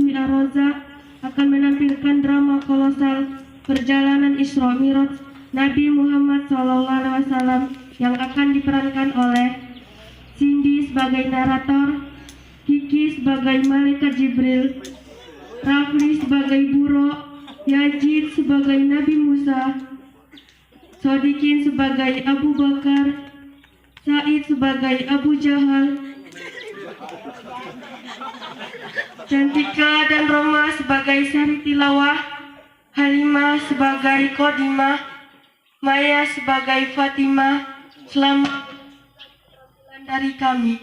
Lutfi Ar-Razzaq akan menampilkan drama kolosal Perjalanan Isra Mi'raj Nabi Muhammad SAW yang akan diperankan oleh Cindy sebagai narator, Kiki sebagai Malaikat Jibril, Rafli sebagai Buruk, Yazid sebagai Nabi Musa, Sodikin sebagai Abu Bakar, Said sebagai Abu Jahal, Cantika dan Roma sebagai Sari Tilawah, Halimah sebagai Qadimah, Maya sebagai Fatimah. Selamat dari kami.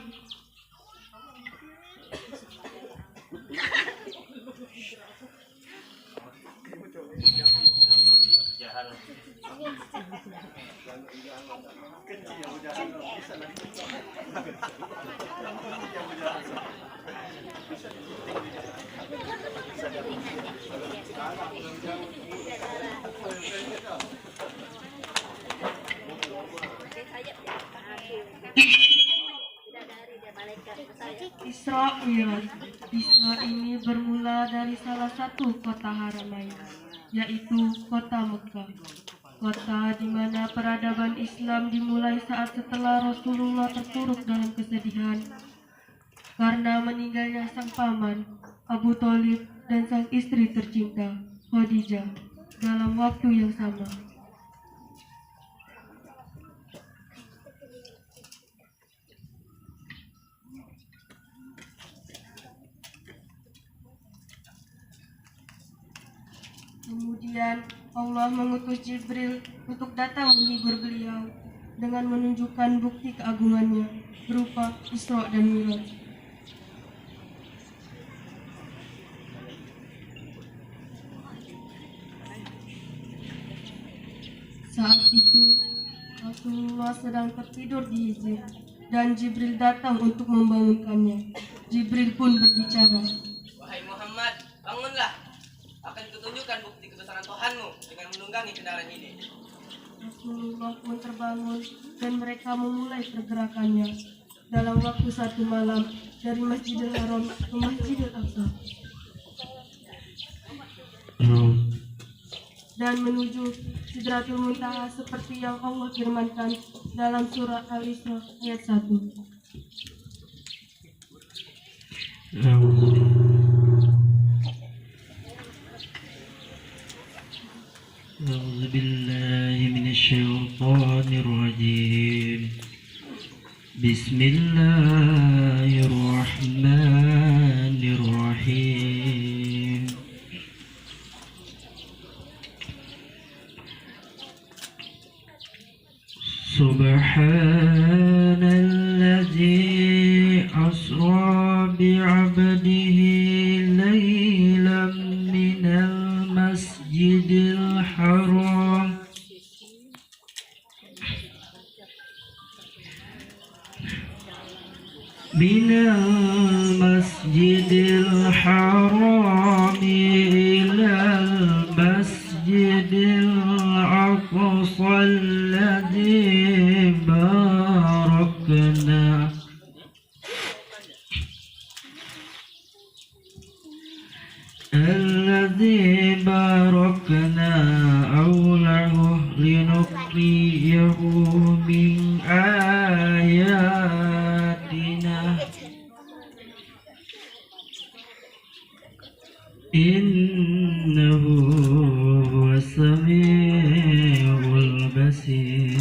Isra Mi'raj. Isra ini bermula dari salah satu kota Haramain, yaitu kota Mekah. Kota di mana peradaban Islam dimulai saat setelah Rasulullah terpuruk dalam kesedihan karena meninggalnya sang paman Abu Thalib dan sang istri tercinta Khadijah dalam waktu yang sama. Kemudian Allah mengutus Jibril untuk datang menghibur beliau dengan menunjukkan bukti keagungannya berupa Isra dan Mi'raj. Saat itu Rasulullah sedang tertidur di hijr dan Jibril datang untuk membangunkannya. Jibril pun berbicara, "Wahai Muhammad, bangunlah. Akan kutunjukkan bukti kebesaran Tuhanmu dengan menunggangi kendaraan ini." Rasulullah pun terbangun dan mereka memulai pergerakannya dalam waktu 1 malam dari Masjidil Haram ke Masjidil Aqsa dan menuju Sidratul Muntaha seperti yang Allah firmankan dalam surah Al-Isra ayat 1. أعوذ بالله من الشيطان الرجيم. بسم الله الرحمن الرحيم. سبحان الذي أسرى بعبده ليلا من المسجد الحرام إلى المسجد الأقصى الذي باركنا حوله لنريه من آياتنا إنه هو السميع البصير.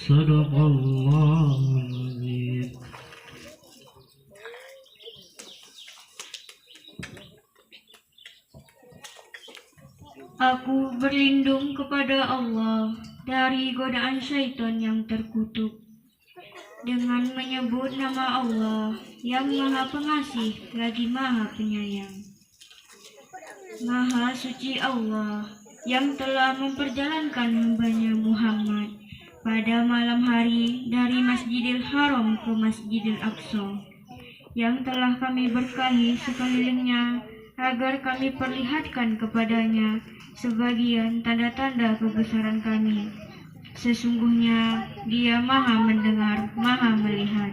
صدق الله العظيم. Aku berlindung kepada Allah dari godaan syaitan yang terkutuk dengan menyebut nama Allah yang Maha Pengasih lagi Maha Penyayang. Maha suci Allah yang telah memperjalankan hamba-Nya Muhammad pada malam hari dari Masjidil Haram ke Masjidil Aqsa, yang telah kami berkahi sekelilingnya agar kami perlihatkan kepadanya sebagian tanda-tanda kebesaran kami. Sesungguhnya Dia Maha mendengar, Maha melihat.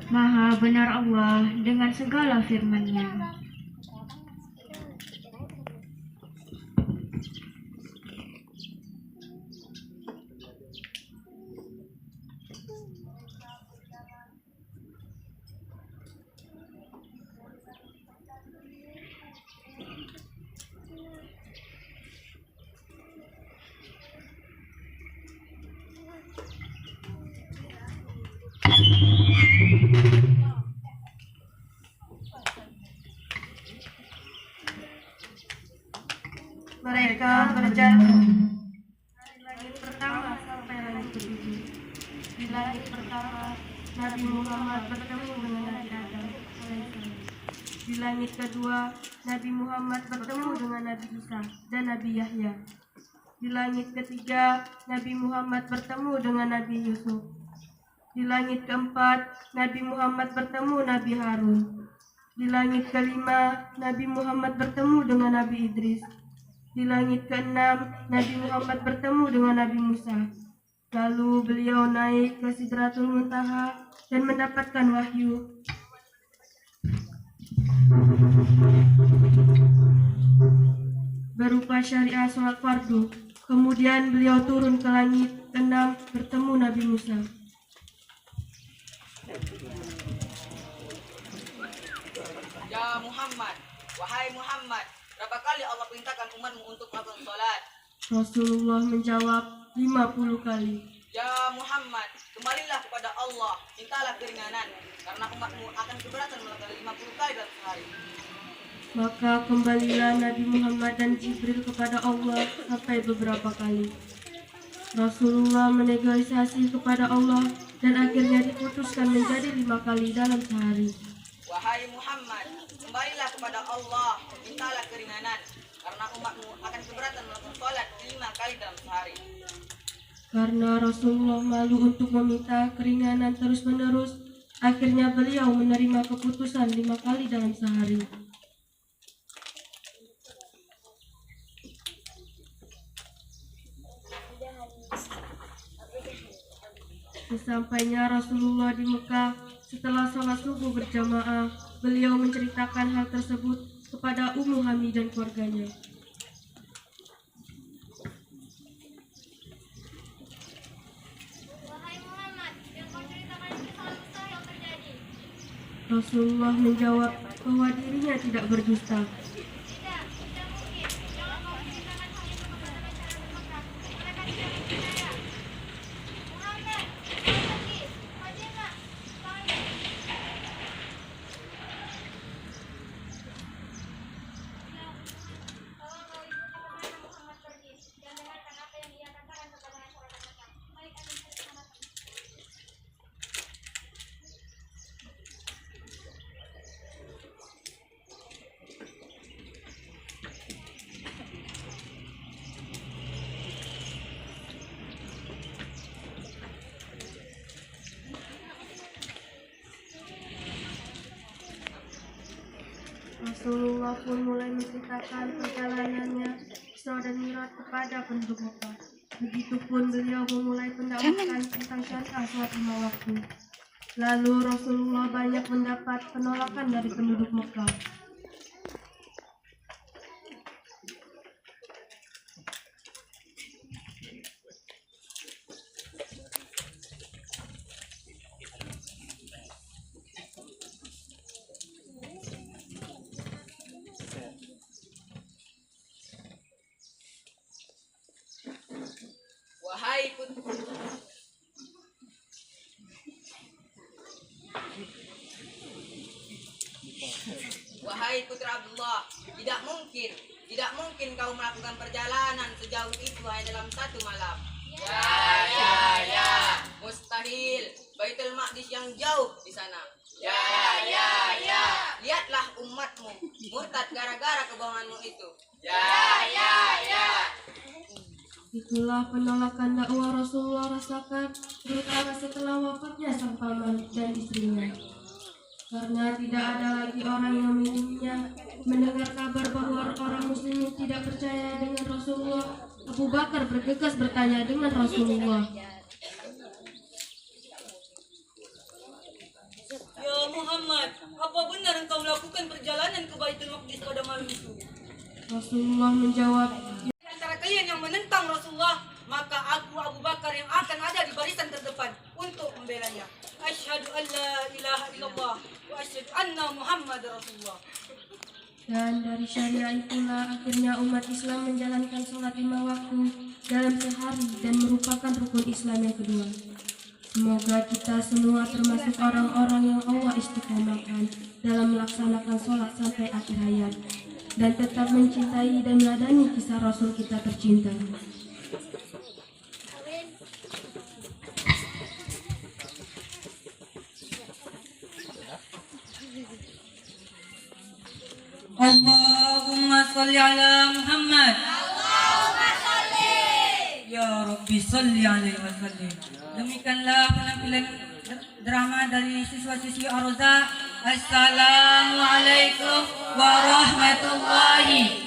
Maha benar Allah dengan segala firman-Nya. Mereka berjalan dari langit pertama sampai langit ketujuh. Di langit pertama, Nabi Muhammad bertemu dengan Nabi Adam alaihissalam. Di langit kedua, Nabi Muhammad bertemu dengan Nabi Isa dan Nabi Yahya. Di langit ketiga, Nabi Muhammad bertemu dengan Nabi Yusuf. Di langit keempat, Nabi Muhammad bertemu Nabi Harun. Di langit kelima, Nabi Muhammad bertemu dengan Nabi Idris. Di langit keenam, Nabi Muhammad bertemu dengan Nabi Musa. Lalu beliau naik ke Sidratul Muntaha dan mendapatkan wahyu berupa syariat sholat fardu. Kemudian beliau turun ke langit keenam bertemu Nabi Musa. Ya Muhammad, wahai Muhammad, berapa kali Allah perintahkan umatmu untuk melakukan salat? Rasulullah menjawab 50 kali. Ya Muhammad, kembalilah kepada Allah, mintalah keringanan, karena umatmu akan keberatan melakukan 50 kali dalam sehari. Maka kembalilah Nabi Muhammad dan Jibril kepada Allah sampai beberapa kali. Rasulullah menegosiasi kepada Allah dan akhirnya diputuskan menjadi 5 kali dalam sehari. Wahai Muhammad, kembalilah kepada Allah, mintalah keringanan, karena umatmu akan keberatan melakukan salat 5 kali dalam sehari. Karena Rasulullah malu untuk meminta keringanan terus-menerus, akhirnya beliau menerima keputusan 5 kali dalam sehari. Sesampainya Rasulullah di Mekah, setelah sholat subuh berjamaah, beliau menceritakan hal tersebut kepada Ummu Hani dan keluarganya. Wahai Muhammad, yang kau ceritakan itu sangat mustahil terjadi. Rasulullah menjawab bahwa dirinya tidak berdusta. Tidak mungkin. Jangan kau ceritakan hal itu kepada masyarakat Mekah. Mereka tidak percaya. Muhammad, kau pergi. Fatimah, kau ini. Tolong kau ikuti kemana Muhammad pergi dan dengarkan apa yang ia katakan kepada masyarakat Mekah. Baik akan diselamatkan. Rasulullah pun mulai menceritakan perjalanannya Isra dan Mi'raj kepada penduduk Mekah. Begitupun beliau memulai pendakwahan tentang syariat sholat 5 waktu. Lalu Rasulullah banyak mendapat penolakan dari penduduk Mekah. Wahai putri, wahai putra Abdullah, tidak mungkin kau melakukan perjalanan sejauh itu hanya dalam satu malam. Ya. Mustahil. Baitul Maqdis yang jauh di sana. Ya. Lihatlah umatmu murtad gara-gara kebohonganmu itu. Ya. Itulah penolakan dakwah Rasulullah rasakan, terutama setelah wafatnya sang paman dan istrinya. Karena tidak ada lagi orang yang memilikinya, mendengar kabar bahwa orang muslimin tidak percaya dengan Rasulullah, Abu Bakar bergegas bertanya dengan Rasulullah. melakukan perjalanan ke Baitul Maqdis pada malam itu. Rasulullah menjawab, Di antara kalian yang menentang Rasulullah, maka aku Abu Bakar yang akan ada di barisan terdepan untuk membelanya. Asyhadu an la ilaha illallah wa asyhadu anna Muhammad Rasulullah. dan dari syariah itulah akhirnya umat Islam menjalankan sholat 5 waktu dalam sehari dan merupakan rukun Islam yang kedua. Semoga kita semua termasuk orang-orang yang Allah istiqomahkan dalam melaksanakan sholat sampai akhir hayat dan tetap mencintai dan meladani kisah Rasul kita tercinta. Allahumma salli ala Muhammad. Ya Rabbi salli alaihi wasallam. Demikianlah penampilan drama dari siswa-siswi Ar-Raza. Assalamualaikum warahmatullahi